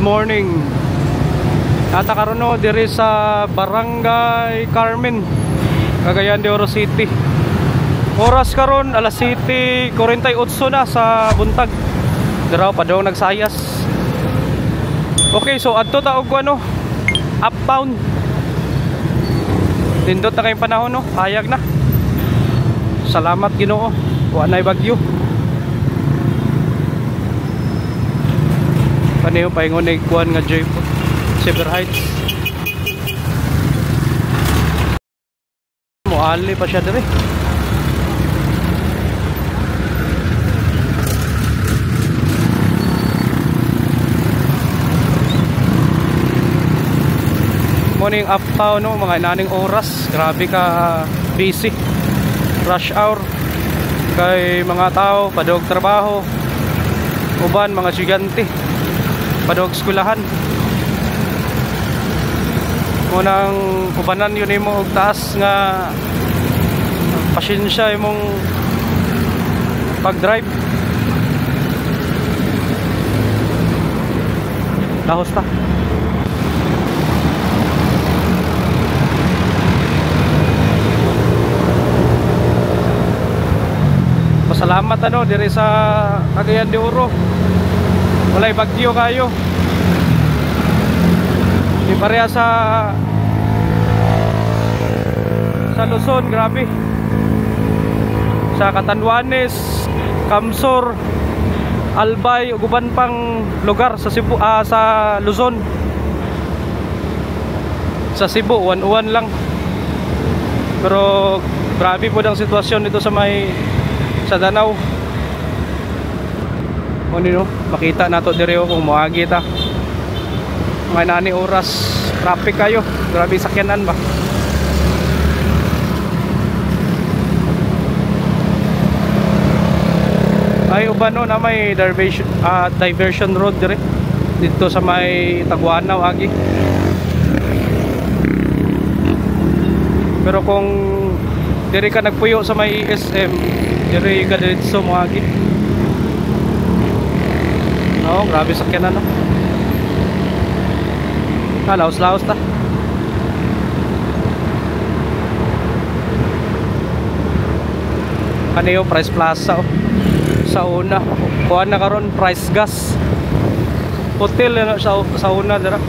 morning. Nata karon no diri sa Barangay Carmen, Cagayan de Oro City. Oras karon alas 7:48 na sa buntag. Diraw pa daw nagsayas. Okay, so adto ta og ano, upbound. Nindot na kayong panahon no, hayag na. Salamat Ginoo, wa nay bagyo. Paneho paingon ay kuan nga joy po. Silver Heights. Muali pa siya diri. Morning uptown no, mga inaning oras. Grabe ka busy. Rush hour. Kay mga tao padog trabaho. Uban mga estudyante padog eskwelahan. Munang ubanan yun mo og taas nga pasyensya imong pag-drive. Lahos ta. Pasalamat ano diri sa Cagayan de Oro. Walay bagyo kayo. Di pareha sa Luzon, grabe. Sa Catanduanes, Camsor, Albay, ug uban pang lugar sa Cebu, sa Luzon. Sa Cebu, uwan-uwan lang. Pero grabe po ang sitwasyon dito sa sa Danau. O nino, makita nato diri kung moagi ta. Mga nani oras traffic kayo. Grabe sakyanan ba. Ay uban no na may diversion road dire dito sa may Taguanaw agi. Pero kung diri ka nagpuyo sa may ESM, diri ka diretso mo agi. No, grabe sakyanan no. Laos-laos ta. Kaneo Price Plaza oh. Sa una kuha na karon Price Gas hotel na sa una dira.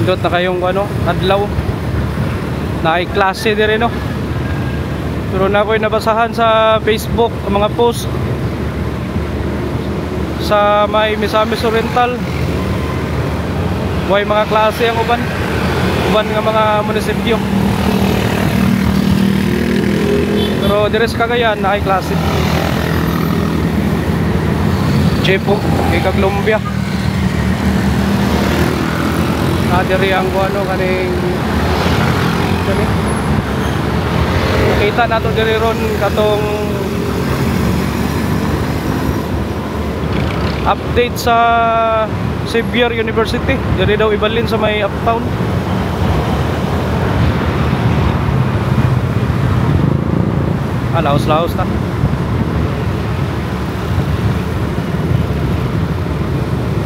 Indot na kayong ano adlaw na ay klase dire no. Pero na ako'y nabasahan sa Facebook ang mga post sa may Misamis Oriental. Way mga klase ang uban nga mga munisipyo. Pero dire sa Cagayan na ay klase. Chepo kay Colombia. Diri ang ano kaning kita nato diri ron katong update sa Xavier University. Diri daw ibalin sa may uptown. Laos-laos ta.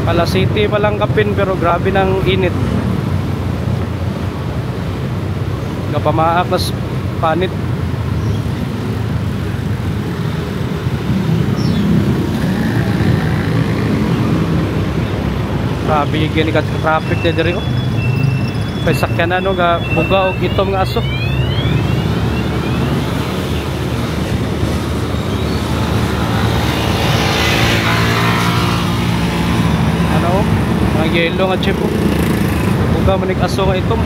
Alas City pa lang kapin pero grabe ng init. Kapamaak nas panit. Grabe gini ka traffic na diri oh. Kay sakyanan no ga buga og itom nga aso. Ano oh, mga yelo nga chip oh. Buga manig aso nga itom.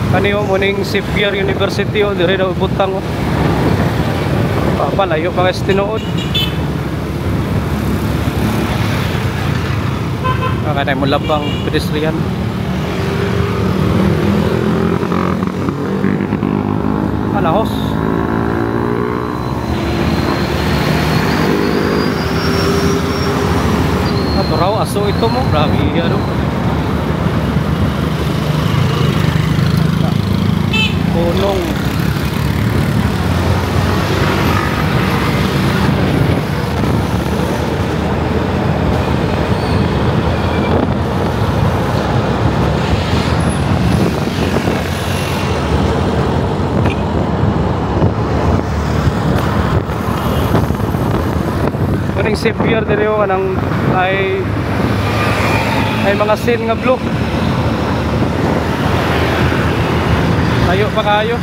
Kaniyo muning Xavier University o dire daw butang o. Papalayo pa kasi tinuod. Kanay mo labang pedestrian. Alahos. baso ito mo. Grabe ano. Punong. Kuning Xavier diri o kanang ay mga scene nga blue. Tayo pa kayo.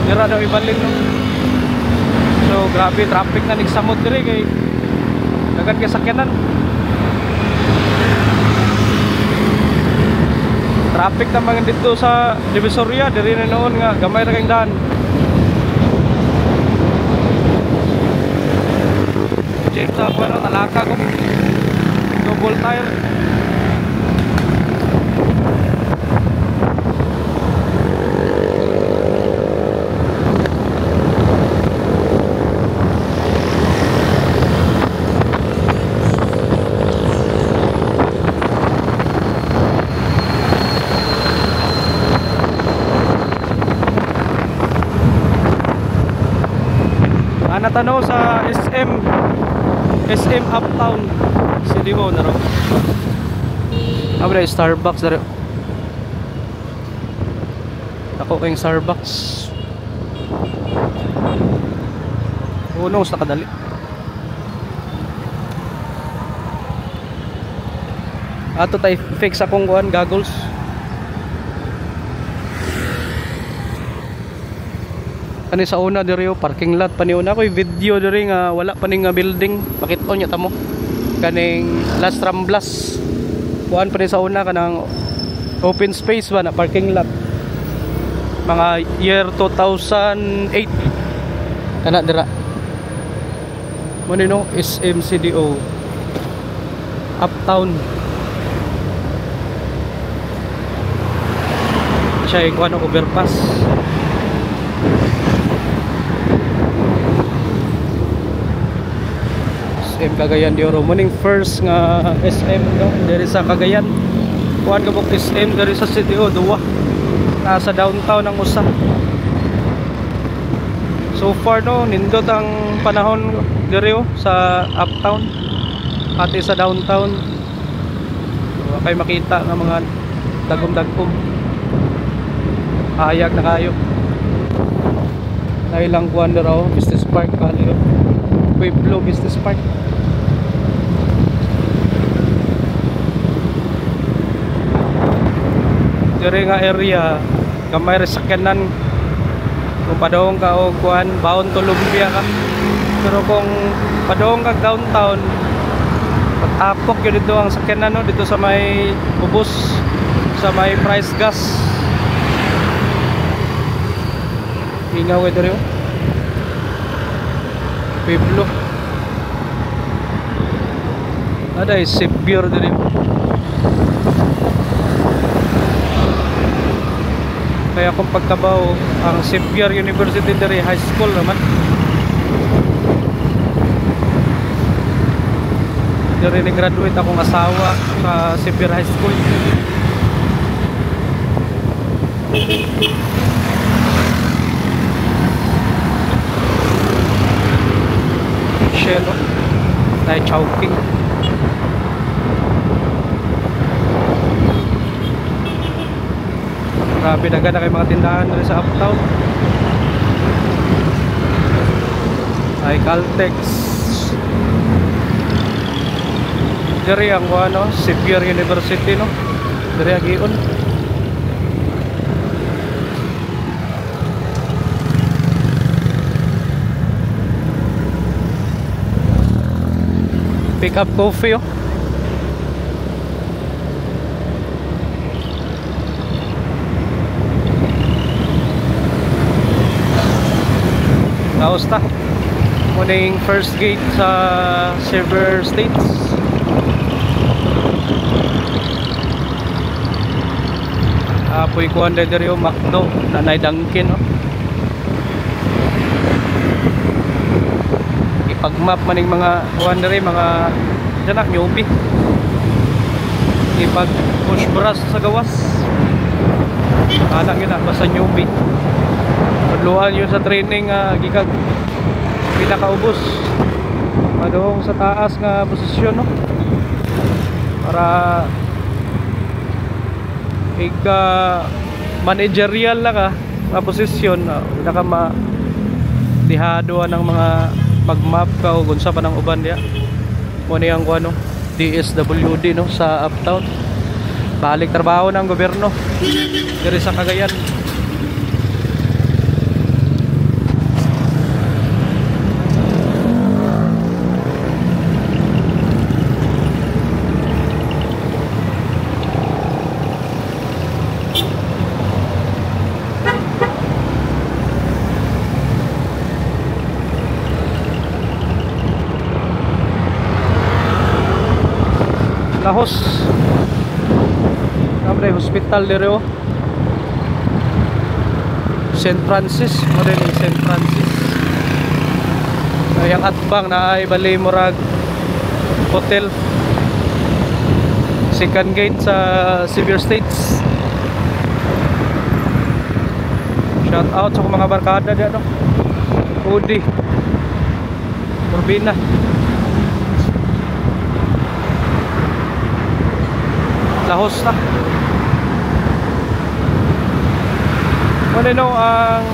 Dira daw ibalik no. So grabe traffic na nagsamot diri kay dagan kay sakyanan. Traffic naman dito sa Divisoria diri na noon nga gamay ra kang daan. Check sa ako na talaka ko. Double tire. Natanaw sa SM Uptown CDO na ro. Abra Starbucks na ro. Ako kayong Starbucks. Unong sa kadali. Ato tayo fix akong kuhan goggles. Kani sa una diri parking lot paniuna ko video diri nga wala pa ning building pakit-on nya tamo kaning Las Ramblas kuan pa ni sa una kanang open space ba na parking lot mga year 2008 kana dira mo ni no SMCDO Uptown siya kuan overpass. SM Cagayan de Oro morning first nga SM no diri sa Cagayan kuan ka bok SM diri sa CDO duwa nasa downtown ang usa. So far no nindot ang panahon diri sa Uptown pati sa downtown wala kay makita nga mga dagom-dagom hayag na kayo na ilang kuan dira Business Park kaliyo Pueblo Business Park. Diri nga area gamay ra sakyanan kung padong ka og kuan baon to lumpia ka pero kung padong ka downtown pag-apok yun dito ang sakyanan no dito sa may ubos sa may price gas ingaw diri Pueblo ada Xavier diri. Kaya kung pagkabaw ang Xavier University diri high school naman diri ni graduate akong asawa sa Xavier High School. Shelo tayo Chowking grabe dagan na kay mga tindahan rin sa Uptown ay Caltex diri ang ano Xavier University no diri agion pick up coffee Nausta muning first gate sa Silver States. Apoy ko anda diri Macdo nanay Dunkin ipagmap maning mga kuan diri mga dyan na, newbie. Ipag push brush sa gawas. Anak yun na, basta newbie. Padluan yun sa training gikag pinakaubos. Padung sa taas nga posisyon, no? Para ika managerial lang nga posisyon, wala ka ma-dihadoan ng mga mag-map ka o gunsa pa ng uban diya. Muna yung ano, DSWD, no, sa Uptown. Balik trabaho ng gobyerno diri sa Cagayan. Lahos namre hospital dito, St. Francis, modern St. Francis. Ayang atbang na ay bali murag hotel, second gate sa Sevier States. Shout out sa mga barkada diyan, no? Udi Urbina. Lahos na. Ano no, ang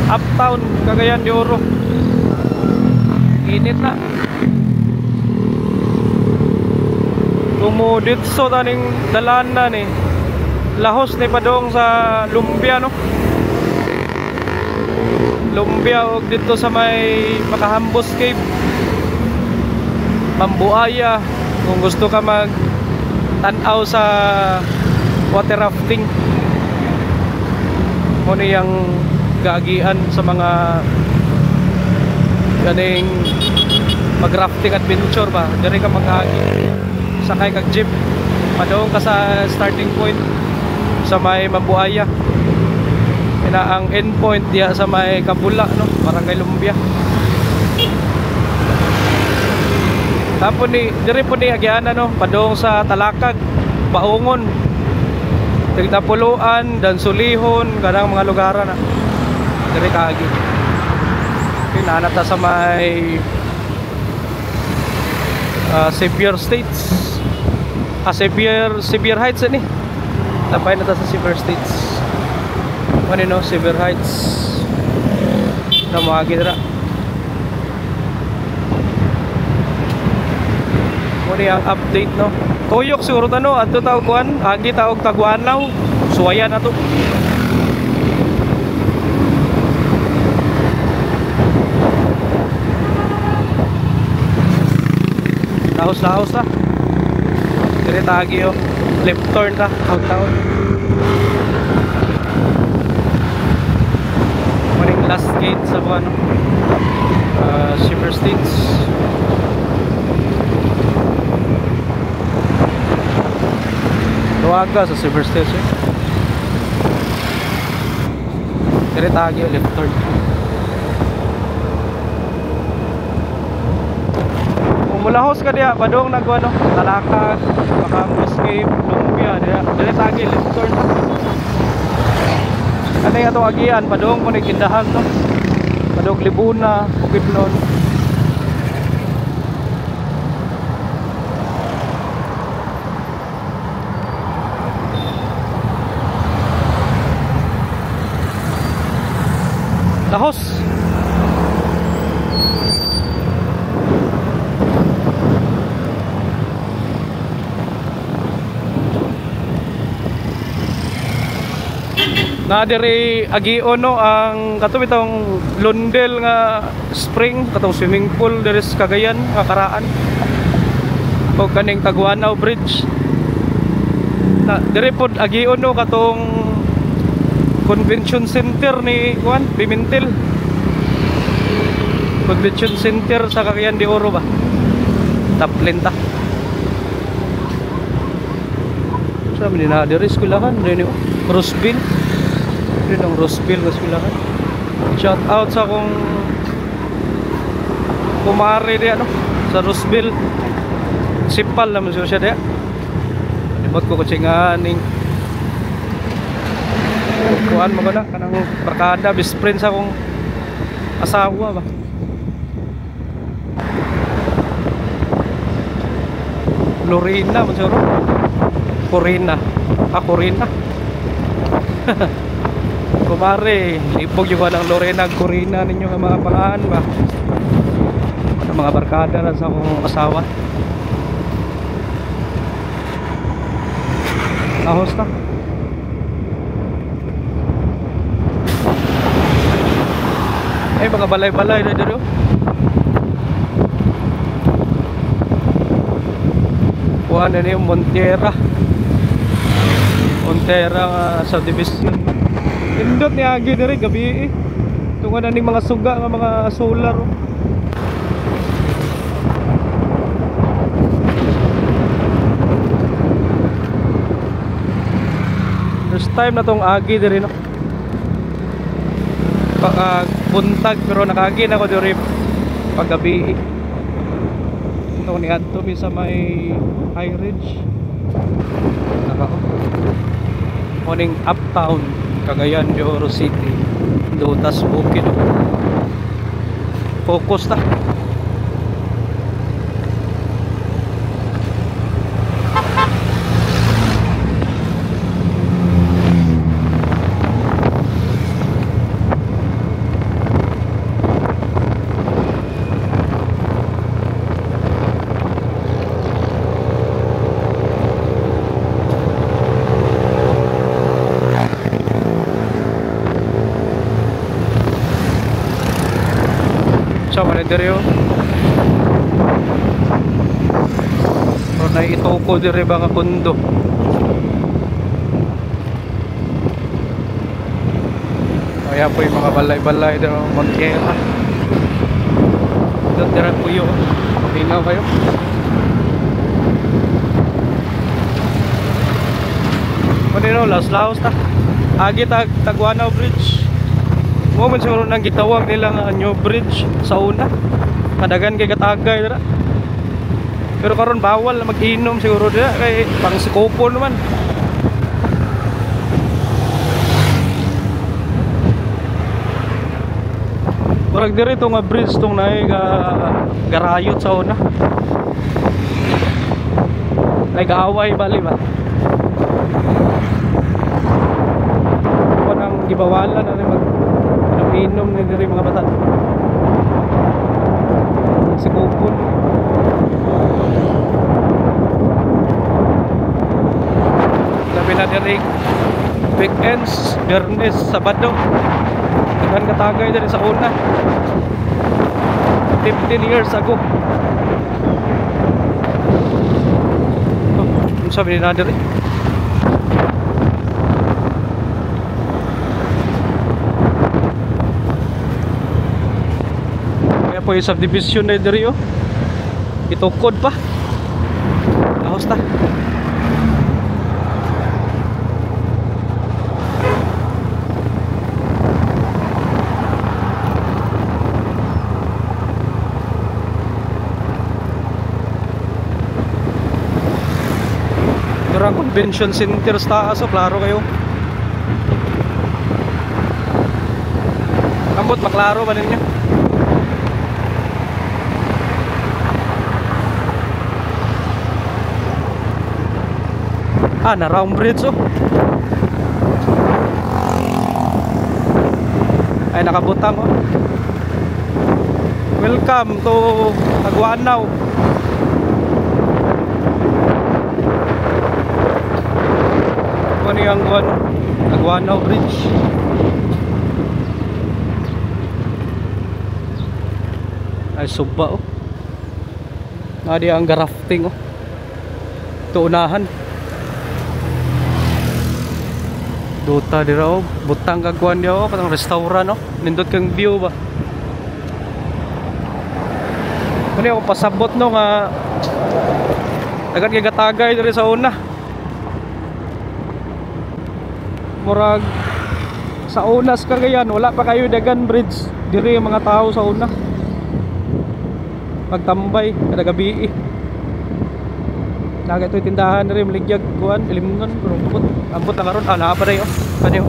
Uptown Cagayan de Oro. Init na. Tumudit so taning dalan na ni. Lahos ni padong sa Lumbia, no? Lumbia og dito sa may Makahambos Cave, Mambuaya, kung gusto ka mag tanaw sa water rafting. Muna yung gaagian sa mga ganing mag rafting adventure ba, diri ka mag-agi, sakay kag jeep padong ka sa starting point sa may Mambuaya. Ina ang end point diya sa may Kabula, no, Barangay Lumbia. Tapos ni diri po ni agiana, no, padong sa Talakag, Baungon, Tigtapuluan, Dansulihon, kanang mga lugaran na diri kaagi. Pinanata sa may Sevier States, Sevier Heights ni. Tapay na ta sa Sevier States. Ano, no, Sevier Heights na mga gidra. Muna yung update, no. Tuyok siguro tano adto tawag kuan, agi tawag Taguanaw, suwayan na to. Laos na. Dire tagi yo, left turn ta, taon. Muning last gate sa ano, Sevier States. Luwaga sa Sevier States, eh. Dire tagi left turn. Mulahos ka diya, padong nagwano, Talakag, Makahambos Cave, Lumbia, dire tagi left turn. Ano yung atong agian, padong kung nagkindahan, no? Padong Libuna, Bukidnon. Lahos. Na diri agion, no, ang katong itong Lundel nga spring, katong swimming pool diri sa Cagayan nga karaan. O kaning Taguanaw Bridge. Na diri pod agion, no, katong convention center ni Juan Pimentel. Convention center sa Cagayan de Oro ba. Taplenta. Sabi ni na diri eskwelahan diri Roseville. Diri ng Roseville nga eskwelahan. Shout out sa kong kumare di ano sa Roseville. Principal naman siya diya. Limot ko kasi nga ning kuhaan mo ko na kanang barkada, best friend sa akong asawa ba. Lorena mo siguro. Corina. Corina. Kumare, lipog yung ng Lorena, Corina ninyo nga mga pangalan ba. Ang mga barkada na sa akong asawa. Ahos na. Ay mga balay-balay na dito. Kuha na yung Montera subdivision. Indot ni agi diri gabi tunga na ning mga suga nga mga solar. First time na tong agi diri no. Buntag pero nakagi na ko diri paggabi. Ito ni adto mi sa may High Ridge. Morning uptown Cagayan de Oro City. Dutas bukid. Focus na. So diri pero na itoko diri ba nga kundo. Kaya po yung mga balay-balay dito Montera. Dito dira po yun. Pinaw kayo. Manino, laos ta. Agi Taguanaw Bridge. Moment siguro nang gitawag nila nga new bridge sa una. Kadagan kay katagay dira. Pero karon bawal mag-inom siguro dira kay pang sikopo naman. Murag diri to nga bridge tong naay garayot sa una. Nag-aaway bali ba? Nang gibawalan na rin mag-inom na diri mga bata. Sikupon. Labi na diri weekends, Biyernes, Sabado. Dagan katagay diri sa una. 15 years ago. Oh, sabi na diri. Kaya po yung subdivision na diri oh. Itukod pa. Ahos ta. Ang convention center sa taas, klaro kayo. Ambot maklaro ba ninyo? Na round bridge oh. Ay nakabutang oh. Welcome to Taguanaw. Ano yung Taguanaw Bridge. Ay suba oh. Nadi ang rafting oh. Ito unahan. Duta dira oh. Butang kagwan niya oh. Katang restaurant oh. Nindot kang view ba. Ano yung pasabot no nga agad kay gatagay diri sa una. Murag sa unas Cagayan wala pa kayo dagan bridge diri ang mga tao sa una pagtambay kada gabi Naga ito tindahan rin maligyag kuan ilimnon pero ambot na karon ala pa dayo kanyo.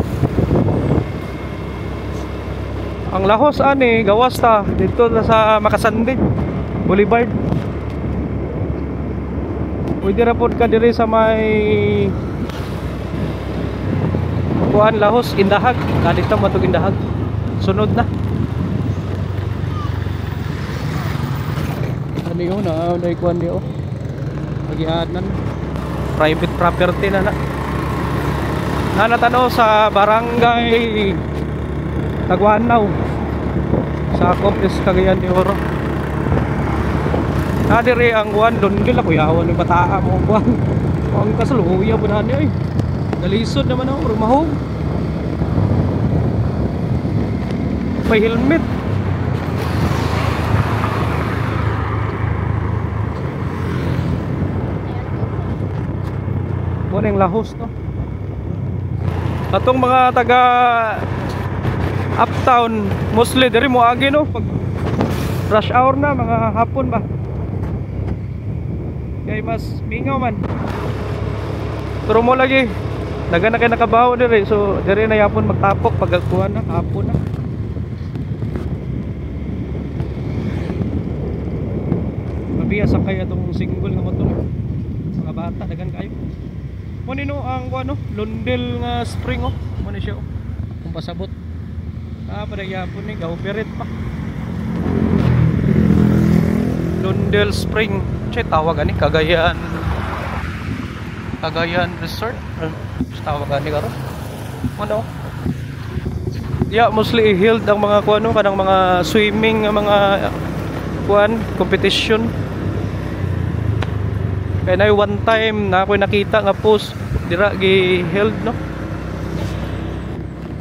Ang lahos ani gawas ta dito na sa Makasandi Boulevard. Pwede ra pod ka diri sa may kuan lahos Indahag, kadito matug Indahag. Sunod na. Ano yun na kuan di pagianan private property na natanaw sa barangay Taguanaw sa Complex Cagayan de Oro. Nadiri ang kuan doon gila kuyawan ng bataa mo kuan. Ang kasaluya po na niya dalisod naman ako rumahog. May helmet. Muna yung lahos no. Atong mga taga uptown mostly diri mo agi no pag rush hour na mga hapon ba kay mas mingaw man pero mo lagi daga na kay nakabaho diri so diri na yapon magtapok pag kuan na hapon na. Mabiya sa kay atong single nga motor mga bata dagan kayo mo nino ang ano Lundel nga spring mo ni siya kung pasabot para yapon ni ga-operate pa Lundel Spring che tawag ani Cagayan Resort tawag ani karon ano yeah mostly held ang mga kuano kanang mga swimming ang mga kuan competition. Kaya na one time na ako nakita nga post dira gi held no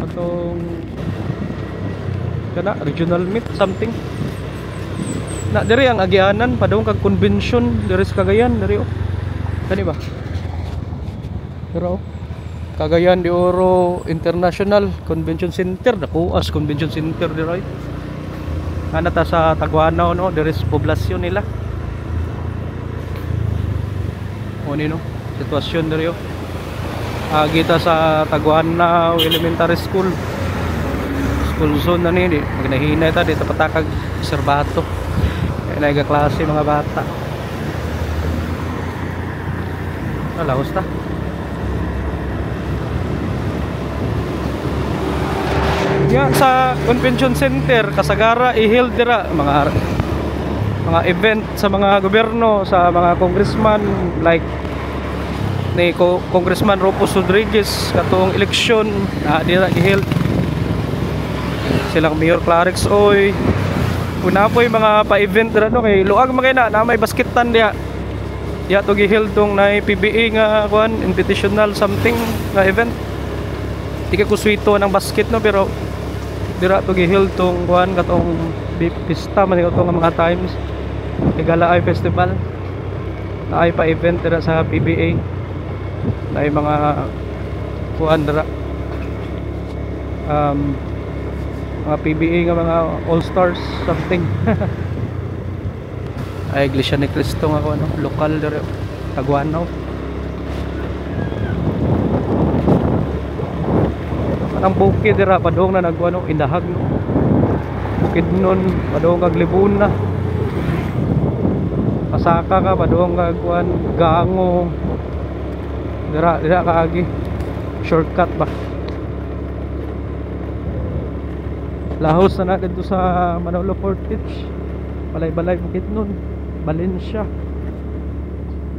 atong kana regional meet something na diri ang agianan padung kag convention diri sa Cagayan diri kani ba pero Cagayan de Oro International Convention Center dako as convention center diri ana ta sa Taguanaw no diri sa poblasyon nila oni no sitwasyon diri agita sa Taguanaw Elementary School zone na nini magnahinay ta dito patakag serbato kaya naiga klase mga bata lahos ta yan sa convention center kasagara i-held dira mga event sa mga gobyerno sa mga congressman like ni Congressman Rufus Rodriguez katong eleksyon na dira i-held silang Mayor Clarix oy una po yung mga pa-event na no kay luag mga na may basketan diya to gihil tong na PBA nga kuan invitational something nga event di ka kuswito ng basket no pero dira to gihil tong kuan katong pista man ito nga mga times Igala ay festival na ay pa-event dira sa PBA na ay mga kuan dira mga PBA nga mga all stars something ay Iglesia ni Cristo nga ano lokal dere Taguanaw ang bukid dira padung na nagkuano Indahag no bukid nun padung kag Libuna Pasaka ka padung kag kuan Gango dira kaagi shortcut ba lahos na dito sa Manolo Portage balay-balay bukid nun Valencia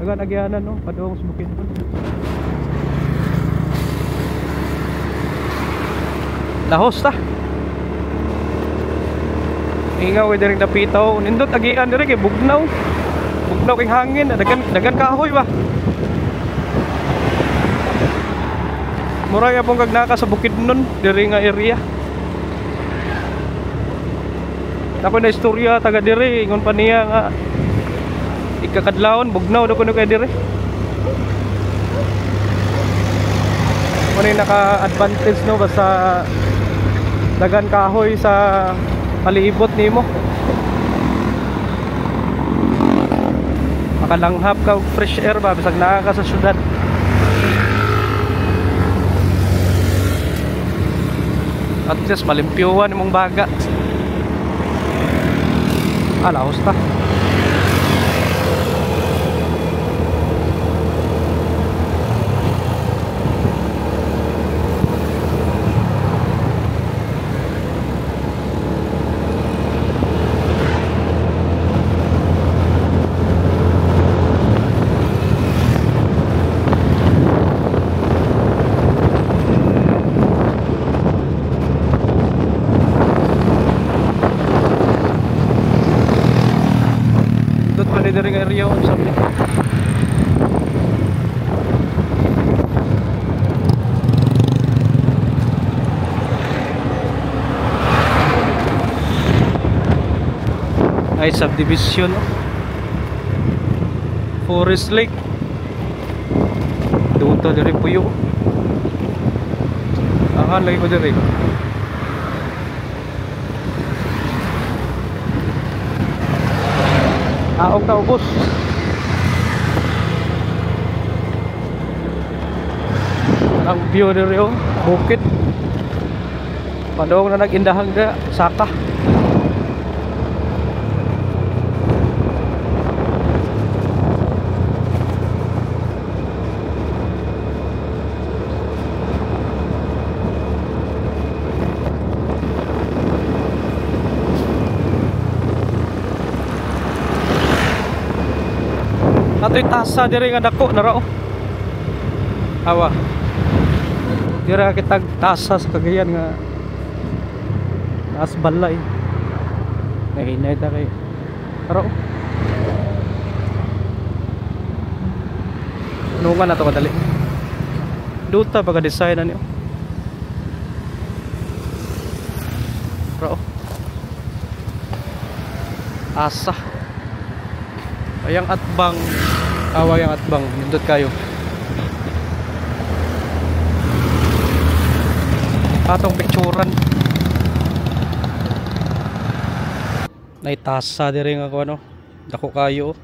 naganagianan no padung sa bukid nun lahos ta ingaw diri napitaw nindot agian diri kay bugnaw kay hangin dagan kahoy ba murag apong kag naka sa bukid nun diri nga area. Ako na istorya taga diri ingon pa niya nga ikakadlawon bugnaw daw kuno kay diri. Kuno naka-advantage no basta dagan kahoy sa palibot nimo. makalanghap ka og fresh air ba bisag naa ka sa syudad. At least malimpyuhan imong baga. Laos ta. Dari nga area on sabi. Ay subdivision, Forest Lake. Duta dari puyo. Angan lagi ko dari. Og ta ubos. Ang view diri bukid. Padong na nag-indahang da saka. Ato'y tasa diri nga dako na rao. Awa. Dira kitag tasa sa Cagayan nga taas balay. Nahinay ta kay rao. Nungan na to kadali. Duta pagka design na niyo. Rao. Asa. Ayang atbang. Awayang atbang. Nindot kayo. Atong picturan. Naitasa diri nga ko ano. Dako kayo.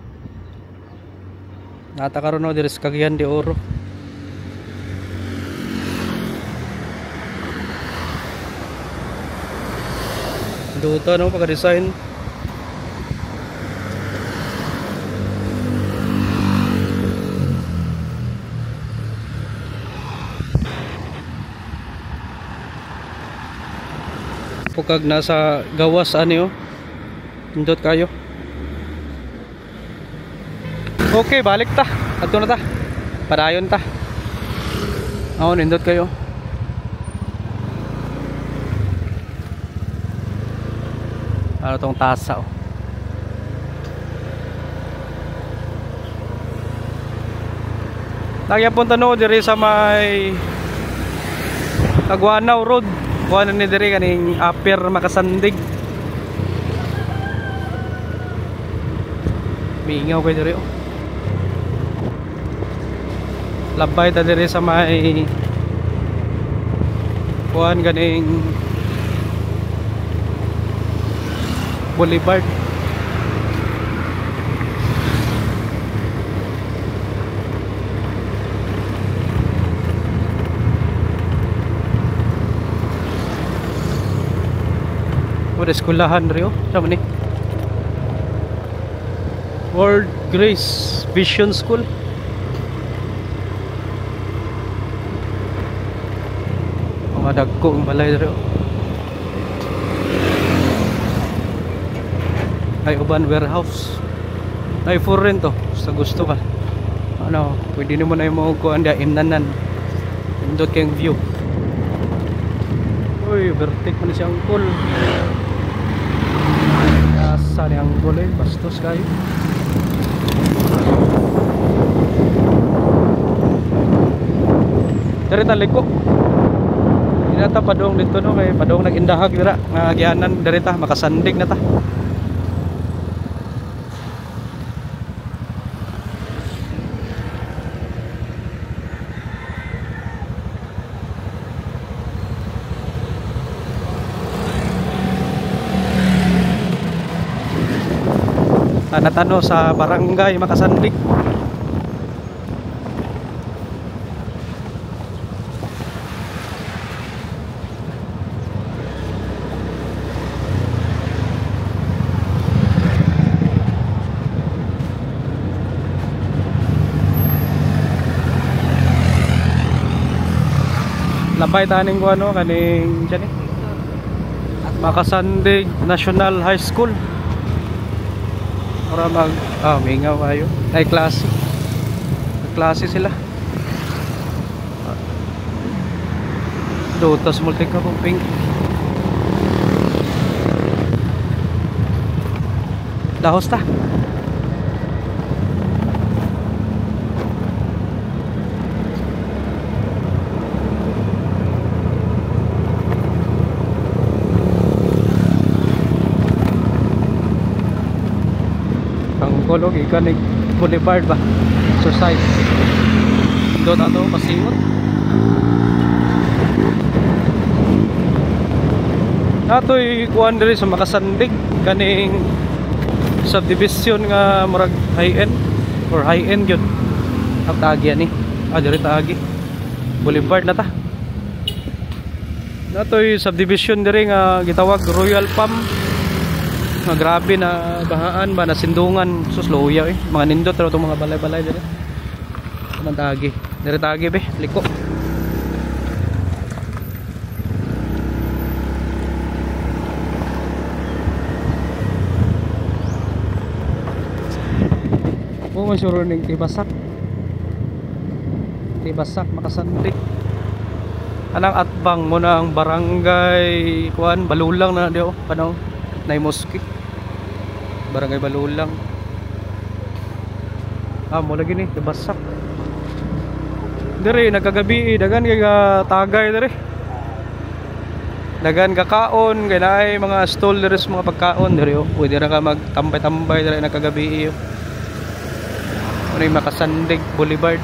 Nata karon no diri sa Cagayan de Oro. Duta no pagka-design. Pagkag nasa gawas ano indot kayo. Okay, balik ta. Adto na ta. Padayon ta. Indot kayo. Ano tong tasa Lagi punta no diri sa may Taguanaw Road. Kuha ni diri kaning Upper Makasandig. Mingaw kay diri Labay ta diri sa may kuan ganing Boulevard. Wala eskulahan rin sama ni World Grace Vision School. Mga dagko ang balay rin ay uban warehouse ay for rent sa gusto ka pwede naman ay maukuan dia imnanan indot kayong view. Uy, vertik man siya ang cool. Asa ni ang cool bastos kayo. Dari taliko dinata padong dito kay padong nagindahag dira nga agyanan dari ta makasandig na ta. Natano sa barangay Makasandig. Labay taning ko ano kaning diyan eh. Makasandig National High School. Para mag mingaw kayo. Ay klase. Klase sila. Dotas multi ka pong pink. Lahos ta. Kulog ikanig Boulevard ba exercise doon ato pasingot natoy kuan diri sa Makasandig kaning subdivision nga murag high end or high end yun ang taagi ani diri taagi Boulevard na ta natoy subdivision diri nga gitawag Royal Palm. Grabe na bahaan ba nasindungan sus luya mga nindot pero itong mga balay-balay dito naman tagi dito tagi be liko masyuro ng Tibasak Makasandig anang atbang mo na ang barangay kuan Balulang na diyo panaw Nay Moski Barangay Balulang mo lagi ni Tibasak diri nagkagabi dagan kay tagay diri dagan kakaon kay naay mga stall diri sa mga pagkaon diri pwede ra ka magtambay-tambay diri nagkagabi ano yung Makasandig Boulevard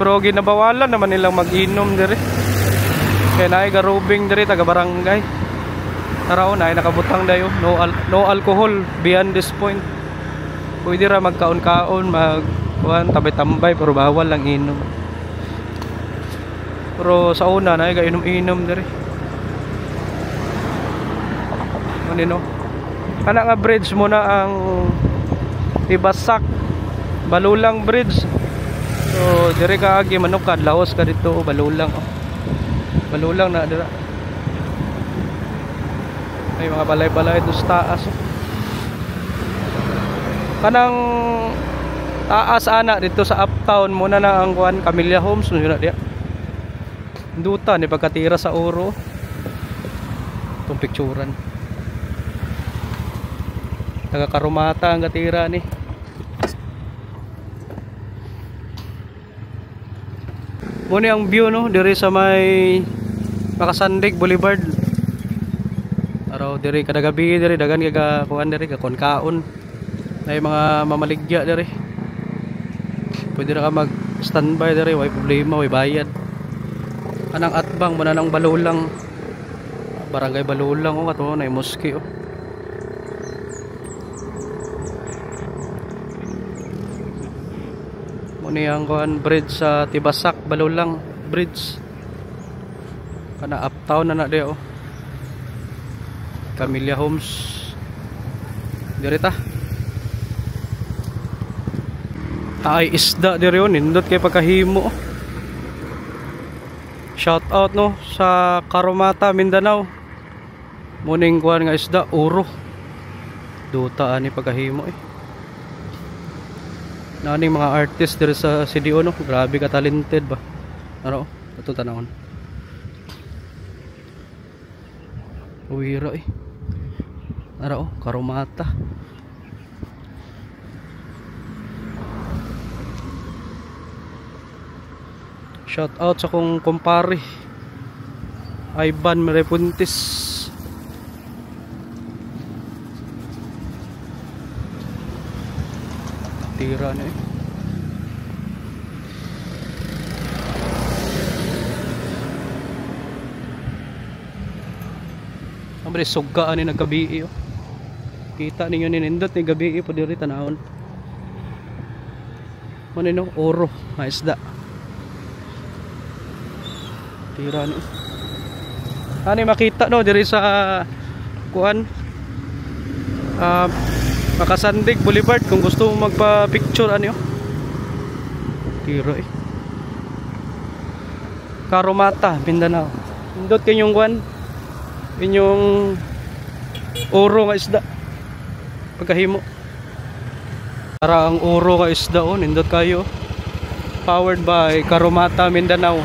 pero ginabawalan naman nilang mag-inom diri kaya naay garubing diri taga barangay taraw na ay nakabutang dayo no alcohol beyond this point pwede ra magkaon-kaon magkuhan tambay-tambay pero bawal lang inom pero sa una na ay gainom-inom diri ano kana nga bridge muna ang Tibasak Balulang Bridge so diri ka agi manukad laos ka dito Balulang Balulang na dira ay mga balay-balay dos taas kanang taas ana dito sa uptown muna na ang kuan Camellia Homes nila dia duta ni pagkatira sa oro itong picturean taga Karumata ang katira ni muna ang view no diri sa may Makasandig Boulevard araw diri kada gabi diri dagan kay kuan diri ka kaon ay mga mamaligya diri pwede ra ka mag standby diri way problema way bayad anang atbang muna nang Balulang barangay Balulang ato na moski muni ang kuan bridge sa Tibasak Balulang Bridge kana uptown na di Camellia Homes diri ta ay isda diri yun nindot kay pagkahimo shout out no sa Karumata Mindanao muning kuan nga isda uro duta ani pagkahimo naning mga artist diri sa CDO no grabe ka talented ba ano ato tanawon uwira ara Karumata shout out sa kong kumpare Ivan Merepuntis tira na Abri sugaan ni naggabi oh. Kita ninyo ninindot ni gabi po diri tanahon. Manino oro nga isda. Tira ni. Ani makita no diri sa kuan Makasandig Boulevard kung gusto mo magpa-picture ano. Tira eh. Karomata, Mindanao. Indot kanyong kuan. Inyong oro nga isda. Pagkahimo. Para ang oro nga isda oh, nindot kayo. Powered by Karomata Mindanao.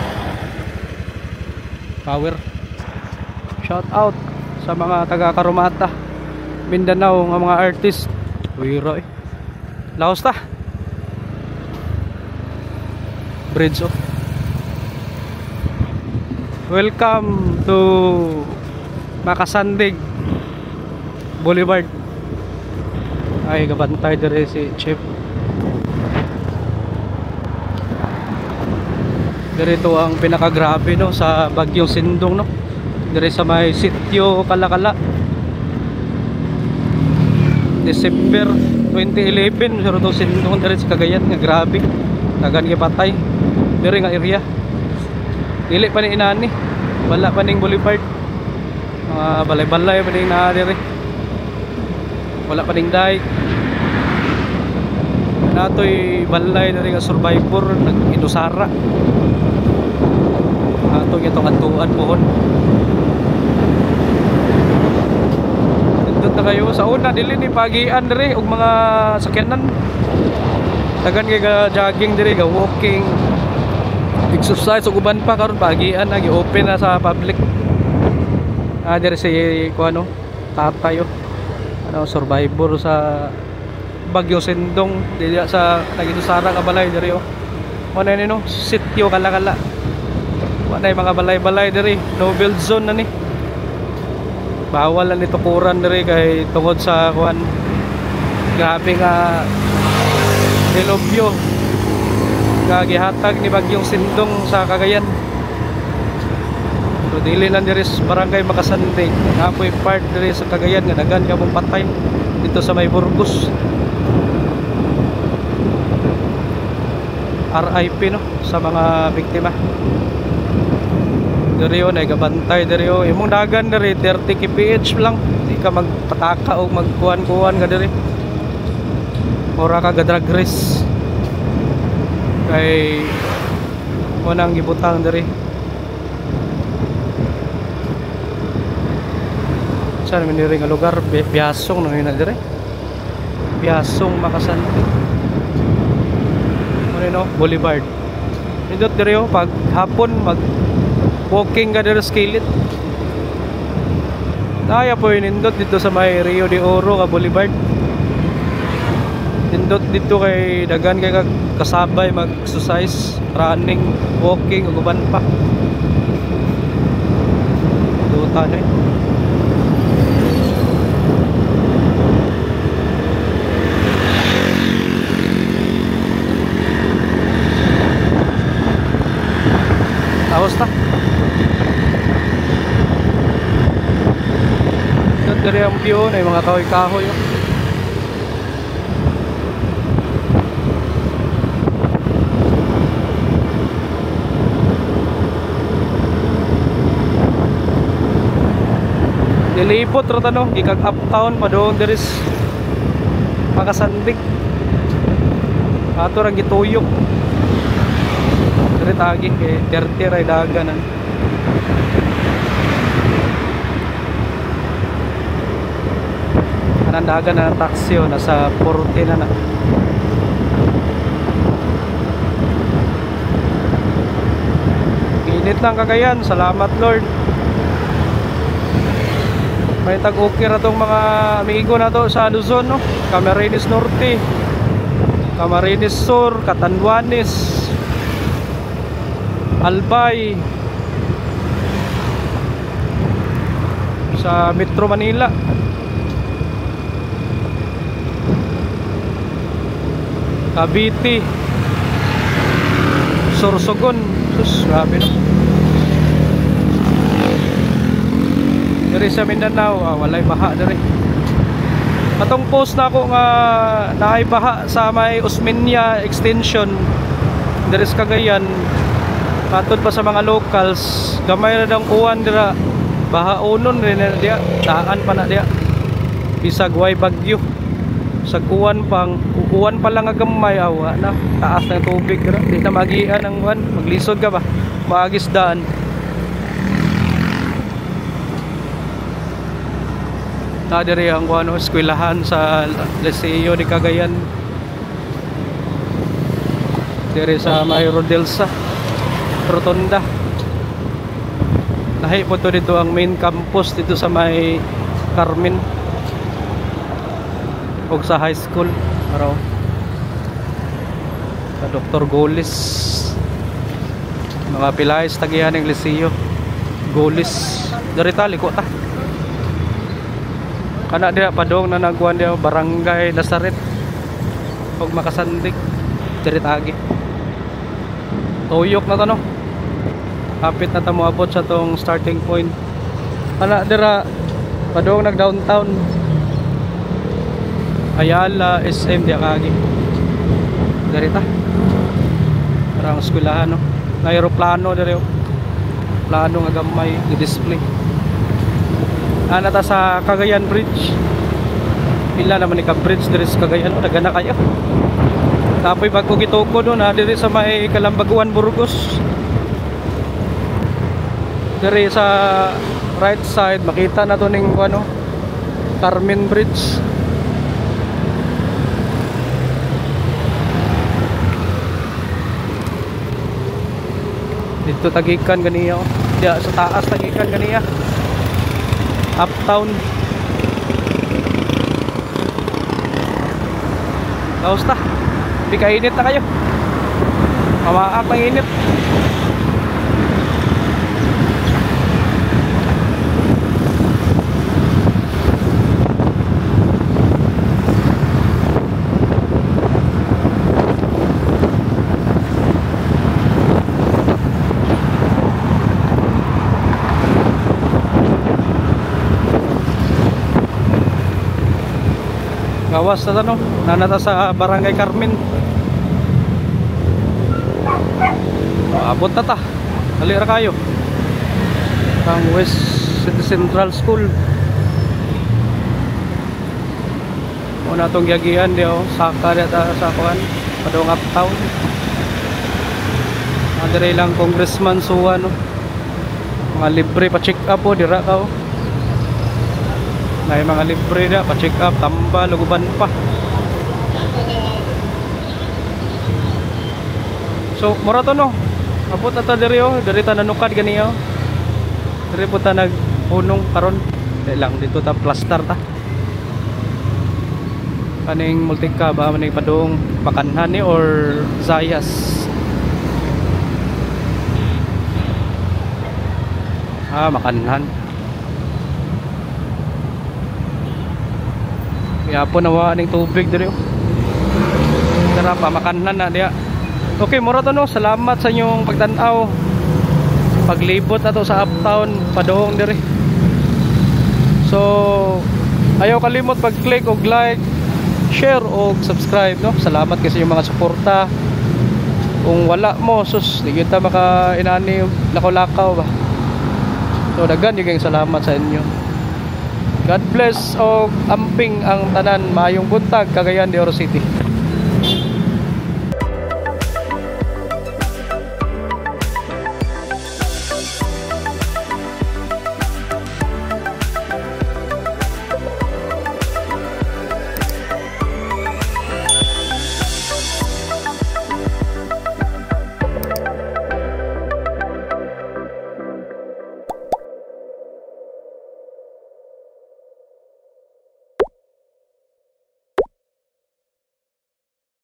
Power. Shout out sa mga taga Karomata Mindanao nga mga artist. Wira eh. Laos ta. Bridge oh. Welcome to Makasandig Boulevard. Ay gabantay dire si Chef. Dirito ang pinakagrabe no sa Bagyong Sindong no. Dire sa may sitio Kalakala. December 2011 suro to Sindong dire sa Cagayan nga grabe. Dagan gipatay. Dire nga area. Dili pa ni inani. Wala pa ning boulevard. Mga balay-balay pa ning na dire. Wala pa ning dike. Natoy balay na rin nga survivor nag-inusara. Ato itong antuan pohon. Nandun na kayo sa una dili ni pagian diri og mga sakyanan. Tagan kay ga jogging diri ga walking. Exercise ug uban pa karon pagian na gi-open na sa public. Diri si kuano tatayo. Ano survivor sa Bagyong Sindong dili sa naginusara ka balay diri oh. Wala ni no sitio Kalakala. Wala mga balay-balay diri, no build zone na ni. Bawal na nito kuran diri kay tungod sa kuan. Grabe nga dilubyo. Kagihatag ni Bagyong Sindong sa Cagayan. So dili lang diri sa barangay Makasandig. Apoy part diri sa Cagayan nga daghan ka mong patay dito sa may Burgos. RIP no sa mga biktima. Diri yo nagabantay diri yo. Imong dagan diri 30 kph lang. Di ka magpataka o magkuan-kuan ka diri. Ora ka drag race. Kay wanang gibutang diri. Saan man diri nga lugar? Biasong nang ina diri. Biasong Makasandig. Ano Boulevard. Nindot diri yo pag hapon mag walking ka diri sa Kilid. Kaya po nindot dito sa may Rio de Oro ka Boulevard. Nindot dito kay dagan kay kasabay mag-exercise, running, walking ug uban pa. Duta na eh. Tapos ta. Dito dari ang view na mga kahoy-kahoy. Nilipot rata no, gikag uptown pa doon there is Makasandig. Ato ra gituyok. Dire tagi kay 30 ray daganan. Kanan dagan na taxi o nasa 40 na na. Init lang Cagayan, salamat Lord. May tag-okay na tong mga amigo na to sa Luzon no. Camarines Norte, Camarines Sur, Catanduanes, Albay, sa Metro Manila, Cavite, Sorsogon. Sus, grabe no. Diri sa Mindanao, walay baha diri. Atong post na ako nga naay baha sa may Osmeña extension diri sa Cagayan. Patod pa sa mga locals, gamay na dang uwan dira. Baha unon rin na dia, daan pa na dia. Bisag way bagyo. Sa uwan pa lang nga gamay awa na taas ng tubig dira. Di na magian ang uwan, maglisod ka ba? Maagis daan. Na diri ang ano eskwelahan sa Liceo de Cagayan. Diri sa may Rodelsa Rotonda. Lahi po to dito ang main campus dito sa may Carmen og sa high school araw sa Dr. Golis. Mga pilay tagihan ng Liceo Golis dari tali ko ta kana dia padong na nagkuhan dia barangay Nazaret og Makasandig dari tagi tuyok na to no, kapit na ta moabot sa tong starting point. Kana dira padong nag downtown Ayala SM dia kagi dari ta parang eskwelahan no, na aeroplano diri plano nga gamay i-display. Ana ta sa Cagayan Bridge. Pila naman ni ka bridge diri sa Cagayan, dagana kayo. Tapoy bago gituko no na diri sa may Kalambaguan Burgos. Diri sa right side makita na to ning ano Carmen Bridge. Dito tagikan ganiya oh. Diya sa taas tagikan ganiya. Uptown. Kaus ta? Di kainit na kayo. Mawaak ng init. Gawas na no, nanata sa Barangay Carmen. Abot na ta. Dali ra kayo. Ang West City Central School. Una tong giagian dio saka data sa kuan padong uptown. Adire lang congressman suwa no. Mga libre pa check up po dira ka oh. May mga libre na pa-check up, tamba, luguban pa. So, mura to no. Abot na ta diri oh, diri ta nanukad ganiya oh. Diri po ta nagpunong karon. Lang dito ta plaster ta. Kaning multika ba maning padung Pakanhan ni or Zayas. Makanhan. Kaya po nawa ning tubig diri. Tara pa makanhan na diya. Okay, mura to no. Salamat sa inyong pagtan-aw. Paglibot na to sa uptown padong diri. So, ayaw kalimot pag-click og like, share og subscribe no. Salamat kasi yung mga suporta. Kung wala mo sus, di kita maka inani lakaw-lakaw ba. So, daghan yung salamat sa inyo. God bless o amping ang tanan, maayong buntag, Cagayan de Oro City.